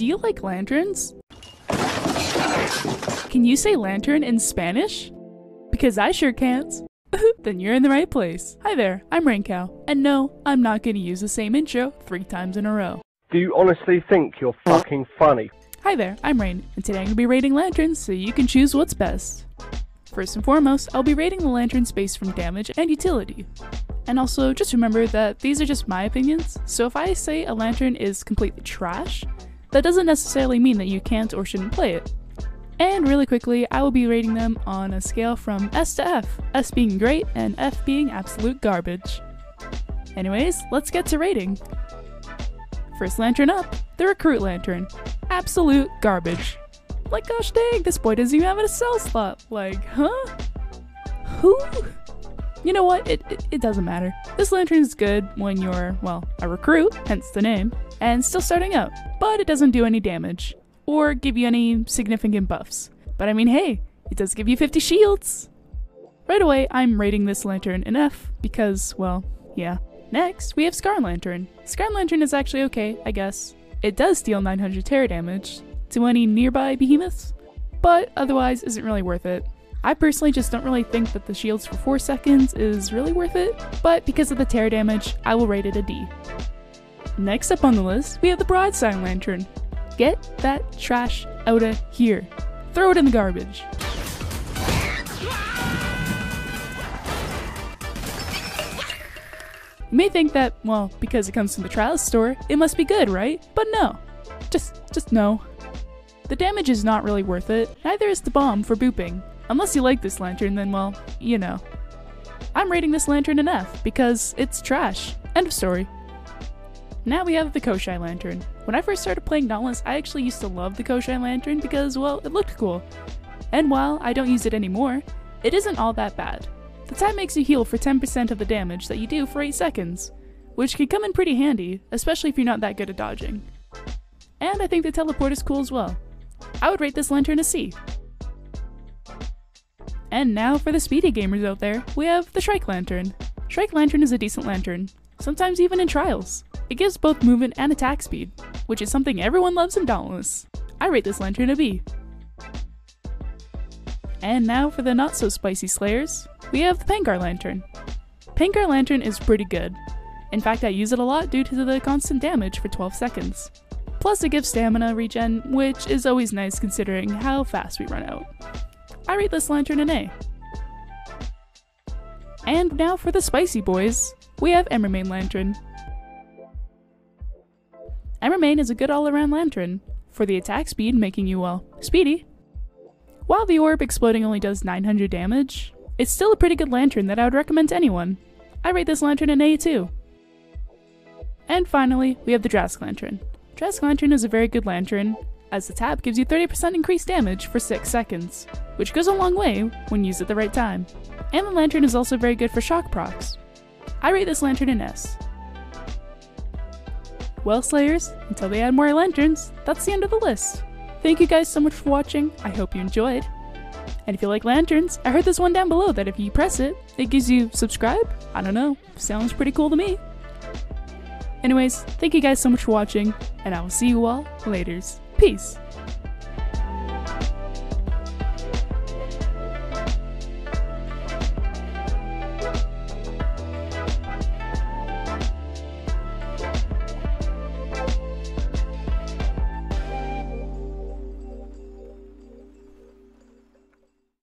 Do you like lanterns? Can you say lantern in Spanish? Because I sure can't. Then you're in the right place. Hi there, I'm Raincow, and no, I'm not gonna use the same intro 3 times in a row. Do you honestly think you're fucking funny? Hi there, I'm Rain, and today I'm gonna be rating lanterns so you can choose what's best. First and foremost, I'll be rating the lanterns based from damage and utility. And also, just remember that these are just my opinions, so if I say a lantern is completely trash, that doesn't necessarily mean that you can't or shouldn't play it. And really quickly, I will be rating them on a scale from S to F, S being great and F being absolute garbage. Anyways, let's get to rating. First lantern up, the Recruit Lantern. Absolute garbage. Like, gosh dang, this boy doesn't even have a cell slot. Like, huh? Who? You know what, it doesn't matter. This lantern is good when you're, well, a recruit, hence the name, and still starting out, but it doesn't do any damage, or give you any significant buffs. But I mean, hey, it does give you 50 shields! Right away, I'm rating this lantern an F, because, well, yeah. Next, we have Scarlet Lantern. Scarlet Lantern is actually okay, I guess. It does deal 900 terror damage to any nearby behemoths, but otherwise isn't really worth it. I personally just don't really think that the shields for 4 seconds is really worth it, but because of the terror damage, I will rate it a D. Next up on the list, we have the Broadside Lantern. Get that trash outta here. Throw it in the garbage. You may think that, well, because it comes from the Trials store, it must be good, right? But no. Just no. The damage is not really worth it, neither is the bomb for booping. Unless you like this lantern, then well, you know. I'm rating this lantern an F, because it's trash. End of story. Now we have the Kosher Lantern. When I first started playing Dauntless, I actually used to love the Kosher Lantern because, well, it looked cool. And while I don't use it anymore, it isn't all that bad. The time makes you heal for 10% of the damage that you do for 8 seconds, which can come in pretty handy, especially if you're not that good at dodging. And I think the teleport is cool as well. I would rate this lantern a C. And now for the speedy gamers out there, we have the Shrike Lantern. Shrike Lantern is a decent lantern, sometimes even in Trials. It gives both movement and attack speed, which is something everyone loves in Dauntless. I rate this lantern a B. And now for the not so spicy slayers, we have the Pangar Lantern. Pangar Lantern is pretty good. In fact, I use it a lot due to the constant damage for 12 seconds. Plus it gives stamina regen, which is always nice considering how fast we run out. I rate this lantern an A. And now for the spicy boys, we have Emmerman Lantern. Emmerman is a good all-around lantern, for the attack speed making you, well, speedy. While the orb exploding only does 900 damage, it's still a pretty good lantern that I would recommend to anyone. I rate this lantern an A too. And finally, we have the Drastic Lantern. Drastic Lantern is a very good lantern, as the tap gives you 30% increased damage for 6 seconds, which goes a long way when used at the right time. And the lantern is also very good for shock procs. I rate this lantern an S. Well, Slayers, until they add more lanterns, that's the end of the list. Thank you guys so much for watching, I hope you enjoyed. And if you like lanterns, I heard this one down below that if you press it, it gives you subscribe? I don't know, sounds pretty cool to me. Anyways, thank you guys so much for watching, and I will see you all laters. Peace!